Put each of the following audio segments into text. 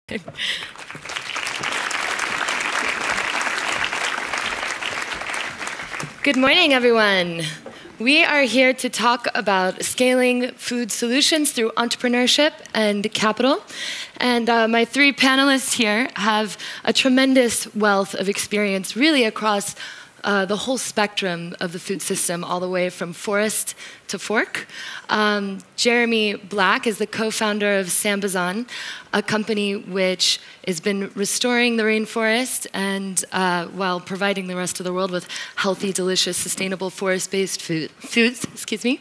Good morning, everyone. We are here to talk about scaling food solutions through entrepreneurship and capital. And my three panelists here have a tremendous wealth of experience really across the whole spectrum of the food system, all the way from forest to fork. Jeremy Black is the co-founder of Sambazon, a company which has been restoring the rainforest and while providing the rest of the world with healthy, delicious, sustainable forest-based foods. Excuse me.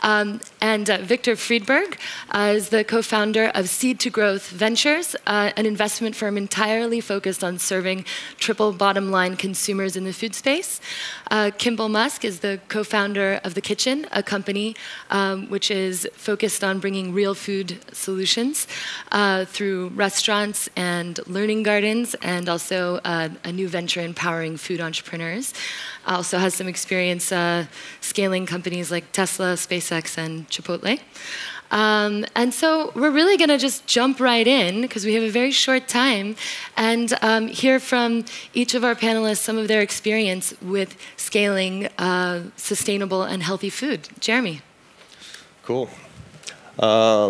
And Victor Friedberg is the co-founder of Seed to Growth Ventures, an investment firm entirely focused on serving triple bottom line consumers in the food space. Kimbal Musk is the co-founder of The Kitchen, a company which is focused on bringing real food solutions through restaurants and learning gardens, and also a new venture empowering food entrepreneurs. Also has some experience scaling companies like Tesla, SpaceX, and Chipotle. And so we're really going to just jump right in, because we have a very short time, and hear from each of our panelists some of their experience with scaling sustainable and healthy food. Jeremy. Cool. I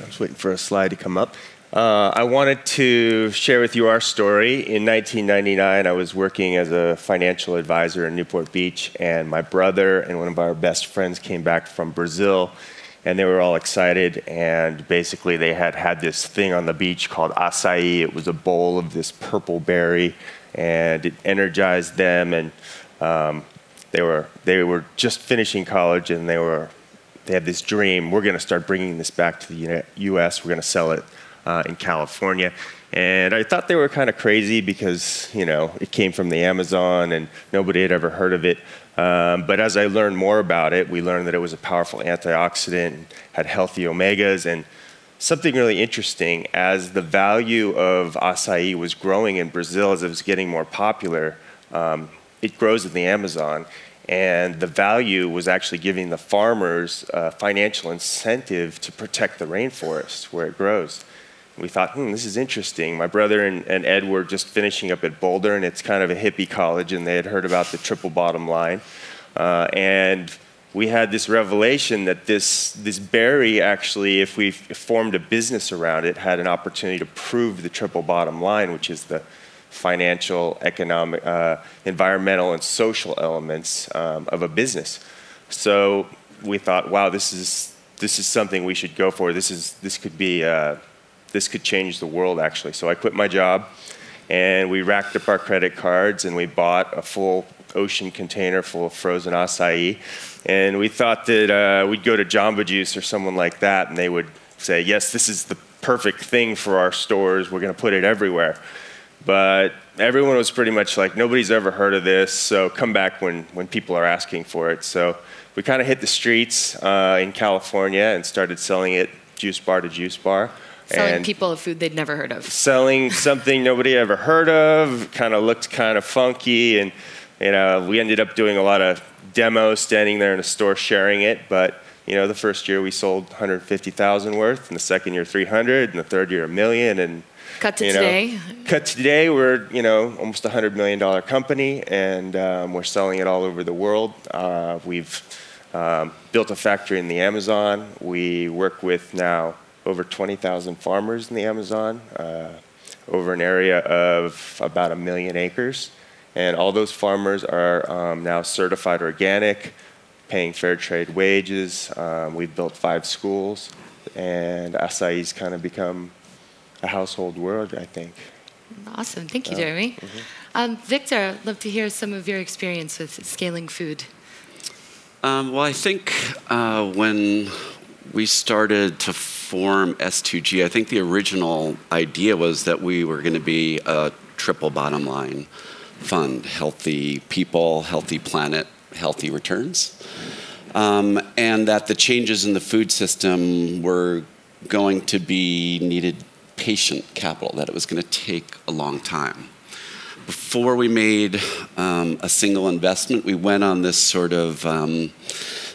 was waiting for a slide to come up. I wanted to share with you our story. In 1999, I was working as a financial advisor in Newport Beach, and my brother and one of our best friends came back from Brazil. And they were all excited, and basically they had this thing on the beach called açaí. It was a bowl of this purple berry, and it energized them. And they were just finishing college, and they had this dream: we're going to start bringing this back to the U.S. We're going to sell it in California. And I thought they were kind of crazy because it came from the Amazon, and nobody had ever heard of it. But as I learned more about it, we learned that it was a powerful antioxidant, had healthy omegas, and something really interesting, as the value of açaí was growing in Brazil, as it was getting more popular, it grows in the Amazon, and the value was actually giving the farmers financial incentive to protect the rainforest where it grows. We thought, this is interesting. My brother and Ed were just finishing up at Boulder, and it's kind of a hippie college, and they had heard about the triple bottom line. And we had this revelation that this berry actually, if we formed a business around it, had an opportunity to prove the triple bottom line, which is the financial, economic, environmental, and social elements of a business. So we thought, wow, this is something we should go for. This could change the world, actually. So I quit my job, and we racked up our credit cards, and we bought a full ocean container full of frozen açaí. And we thought that we'd go to Jamba Juice or someone like that, and they would say, yes, this is the perfect thing for our stores. We're going to put it everywhere. But everyone was pretty much like, nobody's ever heard of this, so come back when people are asking for it. So we kind of hit the streets in California and started selling it juice bar to juice bar. Selling people a food they'd never heard of. Selling something nobody ever heard of, kind of looked kind of funky, and we ended up doing a lot of demos, standing there in a store sharing it. But the first year we sold 150,000 worth, and the second year 300, and the third year $1 million, and cut to today. Cut to today, we're almost a $100 million company, and we're selling it all over the world. We've built a factory in the Amazon. We work with now over 20,000 farmers in the Amazon, over an area of about 1 million acres. And all those farmers are now certified organic, paying fair trade wages. We've built 5 schools, and açaí's kind of become a household word, I think. Awesome. Thank you, Jeremy. Victor, I'd love to hear some of your experience with scaling food. Well, I think when we started to form S2G, I think the original idea was that we were going to be a triple bottom line fund: healthy people, healthy planet, healthy returns. And that the changes in the food system were going to be needed patient capital, that it was going to take a long time. Before we made a single investment, we went on this sort of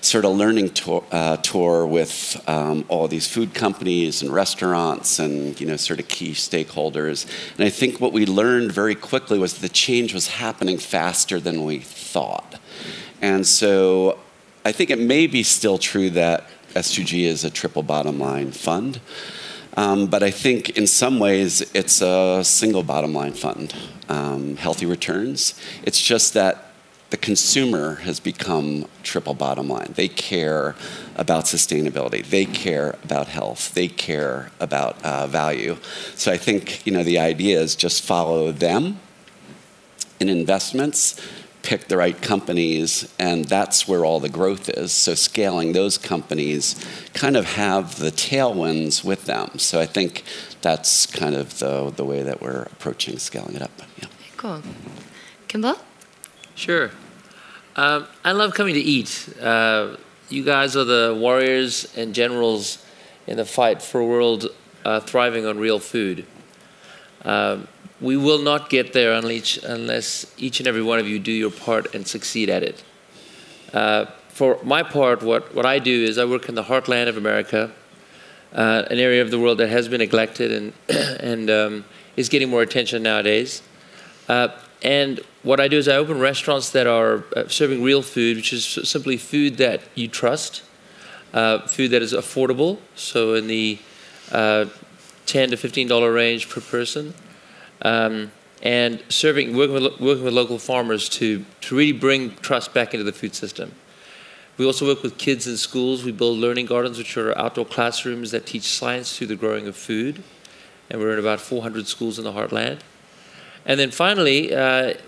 sort of learning tour with all these food companies and restaurants and sort of key stakeholders. And I think what we learned very quickly was the change was happening faster than we thought. And so I think it may be still true that S2G is a triple bottom line fund. But I think in some ways it's a single bottom line fund, healthy returns. It's just that the consumer has become triple bottom line. They care about sustainability. They care about health. They care about value. So I think the idea is just follow them in investments, pick the right companies, and that's where all the growth is. So scaling those companies kind of have the tailwinds with them. So I think that's kind of the way that we're approaching scaling it up. Yeah. Cool. Kimbal? Sure. I love coming to EAT. You guys are the warriors and generals in the fight for a world thriving on real food. We will not get there unless each and every one of you do your part and succeed at it. For my part, what I do is I work in the heartland of America, an area of the world that has been neglected and is getting more attention nowadays. And what I do is I open restaurants that are serving real food, which is simply food that you trust, food that is affordable, so in the $10 to $15 range per person. And working with local farmers to really bring trust back into the food system. We also work with kids in schools. We build learning gardens, which are outdoor classrooms that teach science through the growing of food. And we're in about 400 schools in the heartland. And then finally,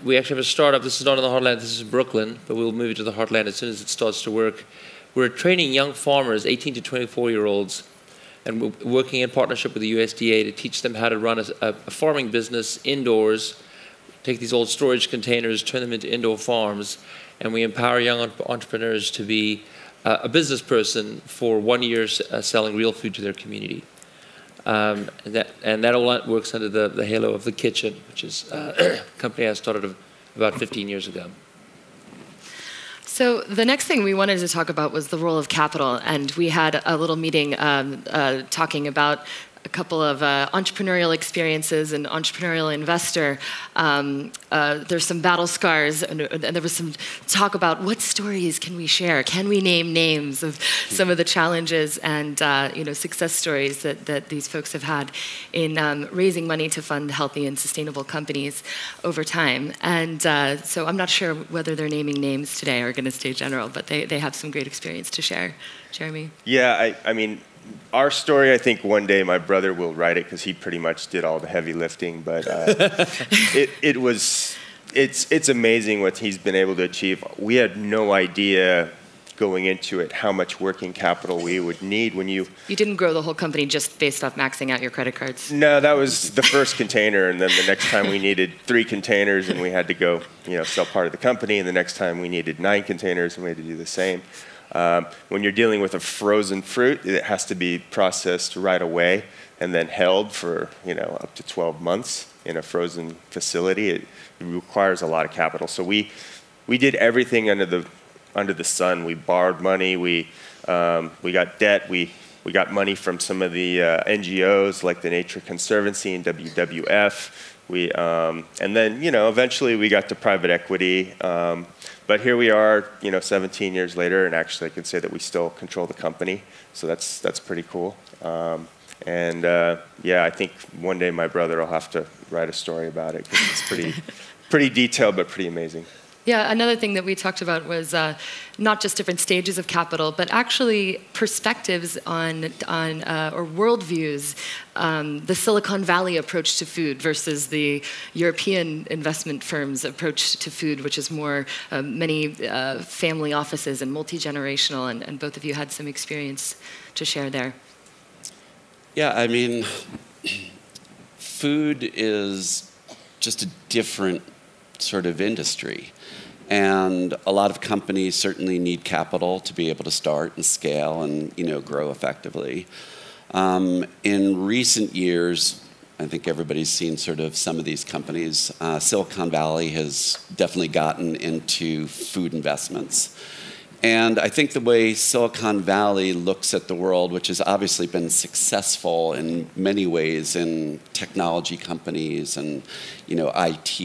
we actually have a startup. This is not in the heartland, this is in Brooklyn, but we'll move it to the heartland as soon as it starts to work. We're training young farmers, 18 to 24-year-olds, and we're working in partnership with the USDA to teach them how to run a farming business indoors, take these old storage containers, turn them into indoor farms, and we empower young entrepreneurs to be a business person for 1 year selling real food to their community. And that all works under the halo of The Kitchen, which is a company I started about 15 years ago. So the next thing we wanted to talk about was the role of capital, and we had a little meeting talking about a couple of entrepreneurial experiences and entrepreneurial investor. There's some battle scars, and there was some talk about what stories can we share? Can we name names of some of the challenges and success stories that these folks have had in raising money to fund healthy and sustainable companies over time? And so I'm not sure whether they're naming names today or going to stay general, but they have some great experience to share. Jeremy? Yeah, I mean, our story, I think one day my brother will write it because he pretty much did all the heavy lifting. But it's amazing what he's been able to achieve. We had no idea going into it how much working capital we would need when you... You didn't grow the whole company just based off maxing out your credit cards? No, that was the first container, and then the next time we needed 3 containers and we had to go sell part of the company, and the next time we needed 9 containers and we had to do the same. When you're dealing with a frozen fruit, it has to be processed right away and then held for up to 12 months in a frozen facility. It requires a lot of capital. So we did everything under the sun. We borrowed money. We got debt. We got money from some of the NGOs like the Nature Conservancy and WWF. And then eventually we got to private equity. But here we are, 17 years later, and actually I can say that we still control the company, so that's pretty cool. Yeah, I think one day my brother will have to write a story about it because it's pretty detailed but pretty amazing. Yeah, another thing that we talked about was not just different stages of capital, but actually perspectives on or worldviews, the Silicon Valley approach to food versus the European investment firms' approach to food, which is more many family offices and multi-generational, and both of you had some experience to share there. Yeah, I mean, food is just a different sort of industry. And a lot of companies certainly need capital to be able to start and scale and grow effectively. In recent years, I think everybody's seen sort of some of these companies. Silicon Valley has definitely gotten into food investments. And I think the way Silicon Valley looks at the world, which has obviously been successful in many ways in technology companies and IT,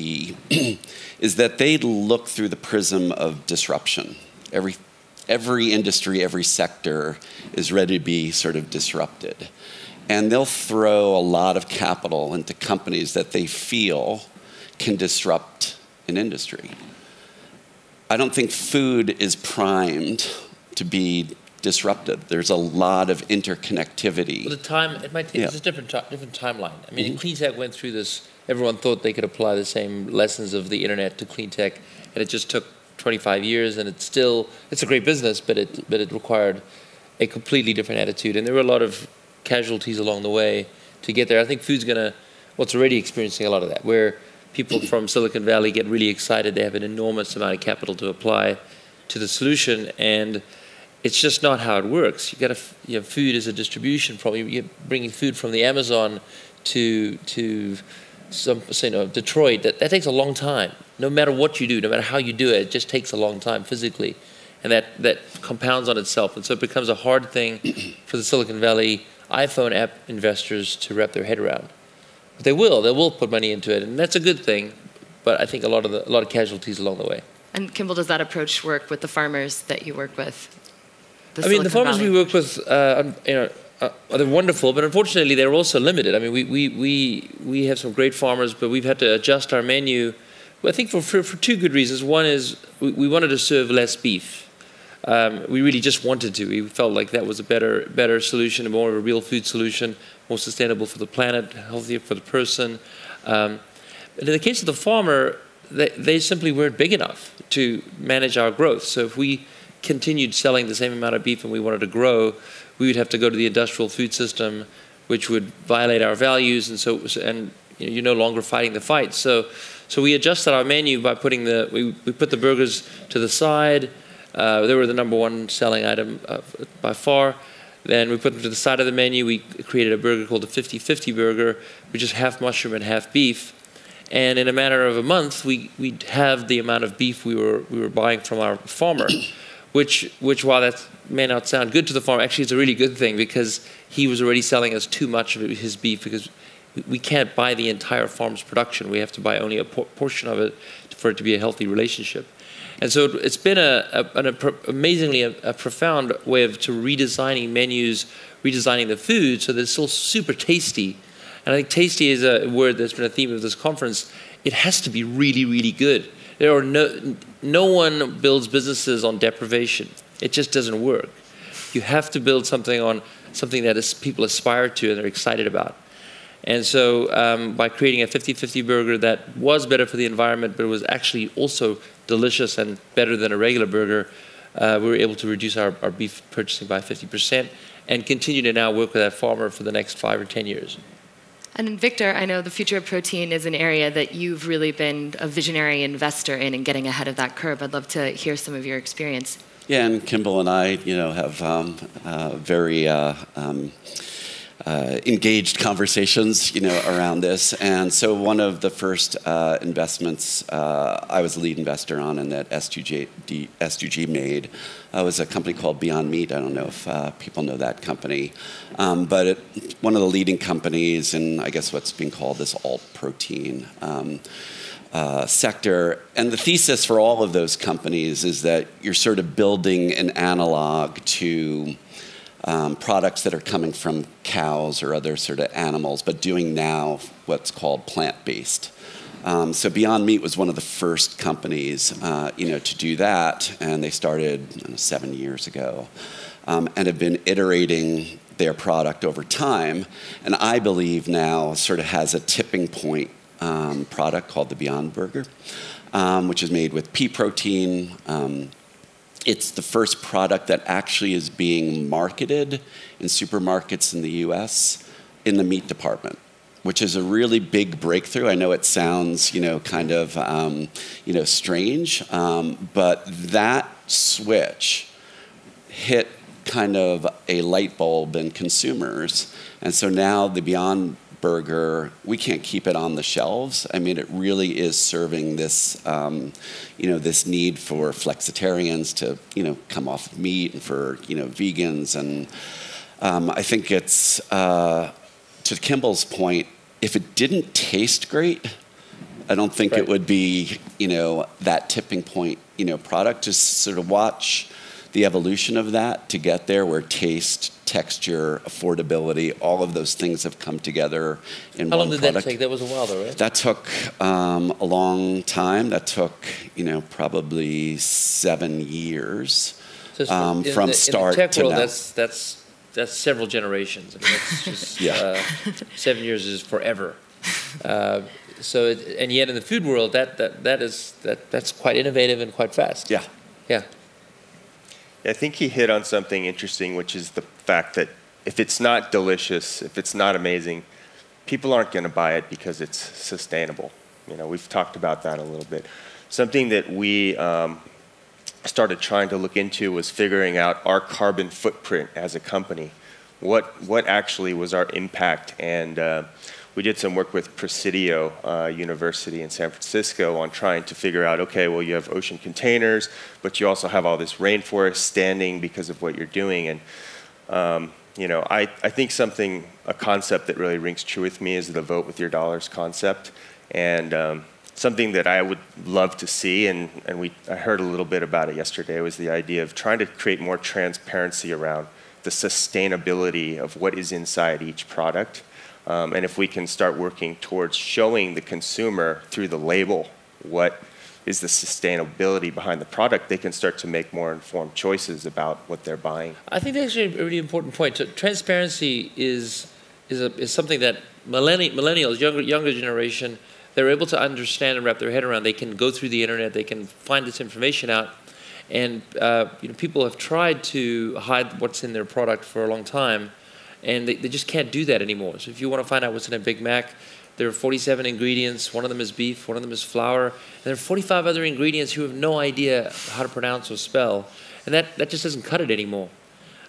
is that they look through the prism of disruption. Every industry, every sector is ready to be sort of disrupted. And they'll throw a lot of capital into companies that they feel can disrupt an industry. I don't think food is primed to be disrupted. There's a lot of interconnectivity. Well, it might take it's a different timeline. I mean, clean tech went through this. Everyone thought they could apply the same lessons of the internet to clean tech, and it just took 25 years, and it's a great business, but it required a completely different attitude, and there were a lot of casualties along the way to get there. I think food's what's already experiencing a lot of that, where people from Silicon Valley get really excited. They have an enormous amount of capital to apply to the solution, and it's just not how it works. Food is a distribution problem. You're bringing food from the Amazon to Detroit. That takes a long time. No matter what you do, no matter how you do it just takes a long time physically, and that compounds on itself. And so it becomes a hard thing for the Silicon Valley iPhone app investors to wrap their head around. But they will put money into it, and that's a good thing. But I think a lot of casualties along the way. And Kimbal, does that approach work with the farmers that you work with? The farmers we work with, they're wonderful, but unfortunately they're also limited. I mean, we have some great farmers, but we've had to adjust our menu. I think for two good reasons. One is we wanted to serve less beef. We really just wanted to. We felt like that was a better solution, a more of a real food solution, more sustainable for the planet, healthier for the person. But in the case of the farmer, they simply weren't big enough to manage our growth. So if we continued selling the same amount of beef and we wanted to grow, we would have to go to the industrial food system, which would violate our values, and you're no longer fighting the fight. So we adjusted our menu by putting we put the burgers to the side. They were the #1 selling item by far. Then we put them to the side of the menu. We created a burger called the 50-50 burger, which is half mushroom and half beef. And in a matter of a month, we'd have the amount of beef we were buying from our farmer, which while that may not sound good to the farmer, actually it's a really good thing, because he was already selling us too much of his beef, because we can't buy the entire farm's production. We have to buy only a portion of it for it to be a healthy relationship. And so it's been amazingly a profound way of redesigning menus, redesigning the food so that it's still super tasty. And I think tasty is a word that's been a theme of this conference. It has to be really, really good. There are no one builds businesses on deprivation. It just doesn't work. You have to build something that people aspire to and they're excited about. And so by creating a 50-50 burger that was better for the environment, but it was actually also delicious and better than a regular burger, we were able to reduce our beef purchasing by 50% and continue to now work with that farmer for the next 5 or 10 years. And Victor, I know the future of protein is an area that you've really been a visionary investor in and getting ahead of that curve. I'd love to hear some of your experience. Yeah, and Kimbal and I, have very engaged conversations, around this. And so one of the first investments I was the lead investor on and that S2G made was a company called Beyond Meat. I don't know if people know that company. But one of the leading companies in, I guess, what's being called this alt protein sector. And the thesis for all of those companies is that you're sort of building an analog to products that are coming from cows or other sort of animals, but doing now what's called plant-based. So Beyond Meat was one of the first companies, to do that, and they started 7 years ago, and have been iterating their product over time. And I believe now sort of has a tipping point product called the Beyond Burger, which is made with pea protein. It's the first product that actually is being marketed in supermarkets in the US in the meat department, which is a really big breakthrough. I know it sounds, kind of, strange, but that switch hit kind of a light bulb in consumers. And so now the Beyond burger, we can't keep it on the shelves. I mean, it really is serving this, this need for flexitarians to, come off of meat, and for, vegans. And I think it's, to Kimbal's point, if it didn't taste great, I don't think it would be, that tipping point, product. Just sort of watch the evolution of that to get there, where taste, texture, affordability, all of those things have come together in one product. How long did that take? That was a while, though, right? That took a long time. That took, probably 7 years from start in the tech to world, now. That's several generations. I mean, that's just 7 years is forever. And yet in the food world, that's quite innovative and quite fast. Yeah. Yeah. I think he hit on something interesting, which is the fact that if it's not delicious, if it's not amazing, people aren't going to buy it because it's sustainable. We've talked about that a little bit. Something that we started trying to look into was figuring out our carbon footprint as a company. What actually was our impact? And we did some work with Presidio University in San Francisco on trying to figure out, okay, well, you have ocean containers, but you also have all this rainforest standing because of what you're doing. And, I think a concept that really rings true with me is the vote with your dollars concept. And something that I would love to see, and I heard a little bit about it yesterday, was the idea of trying to create more transparency around the sustainability of what is inside each product. And if we can start working towards showing the consumer through the label what is the sustainability behind the product, they can start to make more informed choices about what they're buying. I think that's actually a really important point. Transparency is something that millennials, younger generation, they're able to understand and wrap their head around. They can go through the internet, they can find this information out, and people have tried to hide what's in their product for a long time. And they just can't do that anymore. So if you want to find out what's in a Big Mac, there are 47 ingredients. One of them is beef, one of them is flour. And there are 45 other ingredients you have no idea how to pronounce or spell. And that just doesn't cut it anymore.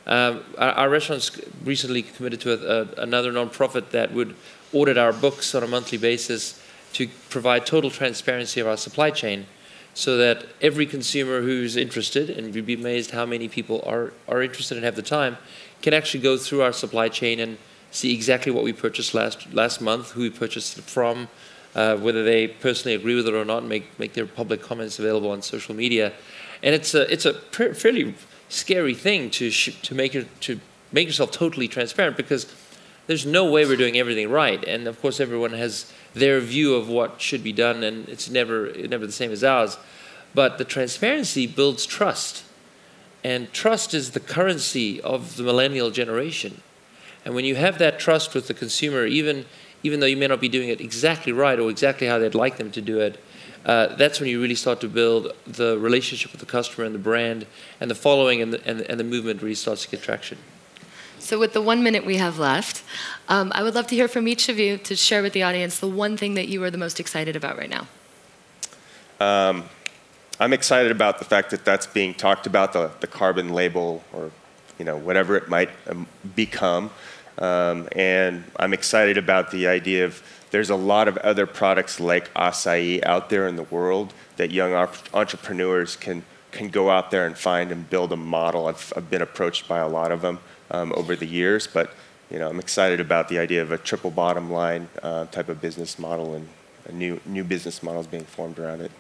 Our restaurants recently committed to another nonprofit that would audit our books on a monthly basis to provide total transparency of our supply chain, so that every consumer who's interested, and you'd be amazed how many people are interested and have the time, can actually go through our supply chain and see exactly what we purchased last month, who we purchased it from, whether they personally agree with it or not, and make their public comments available on social media. And it's a fairly scary thing to make yourself totally transparent, because there's no way we're doing everything right. And of course, everyone has their view of what should be done, and it's never the same as ours. But the transparency builds trust. And trust is the currency of the millennial generation. And when you have that trust with the consumer, even though you may not be doing it exactly right or exactly how they'd like them to do it, that's when you really start to build the relationship with the customer and the brand, and the following and the movement really starts to get traction. So with the 1 minute we have left, I would love to hear from each of you to share with the audience the one thing that you are the most excited about right now. I'm excited about the fact that that's being talked about, the carbon label, or whatever it might become. And I'm excited about the idea of there's a lot of other products like acai out there in the world that young entrepreneurs can go out there and find and build a model. I've been approached by a lot of them over the years, but I'm excited about the idea of a triple bottom line type of business model, and new business models being formed around it.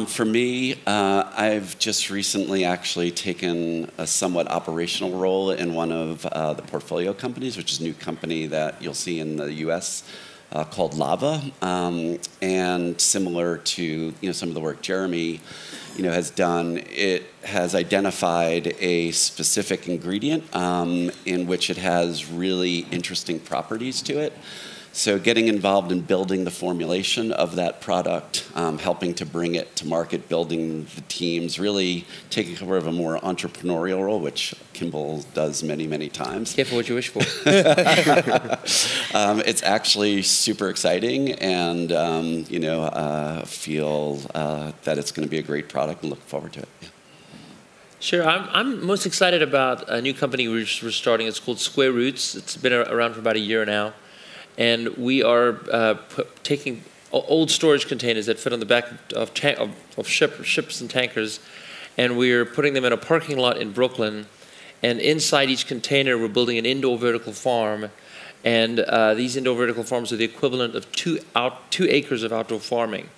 For me, I've just recently actually taken a somewhat operational role in one of the portfolio companies, which is a new company that you'll see in the U.S. Called Lava, and similar to some of the work Jeremy has done. It has identified a specific ingredient in which it has really interesting properties to it. So getting involved in building the formulation of that product, helping to bring it to market, building the teams, really taking care of a more entrepreneurial role, which Kimbal does many, many times. Careful what you wish for. It's actually super exciting, and feel that it's going to be a great product and look forward to it. Yeah. Sure. I'm most excited about a new company we're starting. It's called Square Roots. It's been around for about a year now. And we are taking old storage containers that fit on the back of ships and tankers, and we're putting them in a parking lot in Brooklyn. And inside each container, we're building an indoor vertical farm. And these indoor vertical farms are the equivalent of 2 acres of outdoor farming.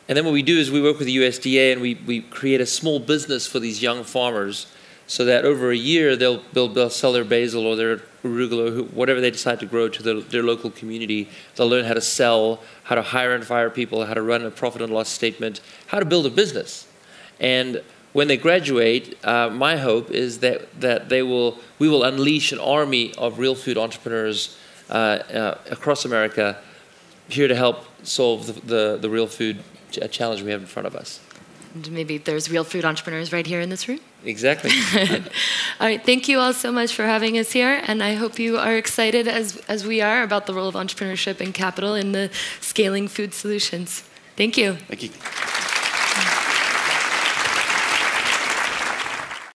And then what we do is we work with the USDA and we create a small business for these young farmers so that over a year they'll sell their basil or their arugula, or whatever they decide to grow, to their local community. They'll learn how to sell, how to hire and fire people, how to run a profit and loss statement, how to build a business. And when they graduate, my hope is that we will unleash an army of real food entrepreneurs across America here to help solve the real food challenge we have in front of us. And maybe there's real food entrepreneurs right here in this room. Exactly. All right, thank you all so much for having us here, and I hope you are excited as we are about the role of entrepreneurship and capital in the scaling food solutions. Thank you. Thank you.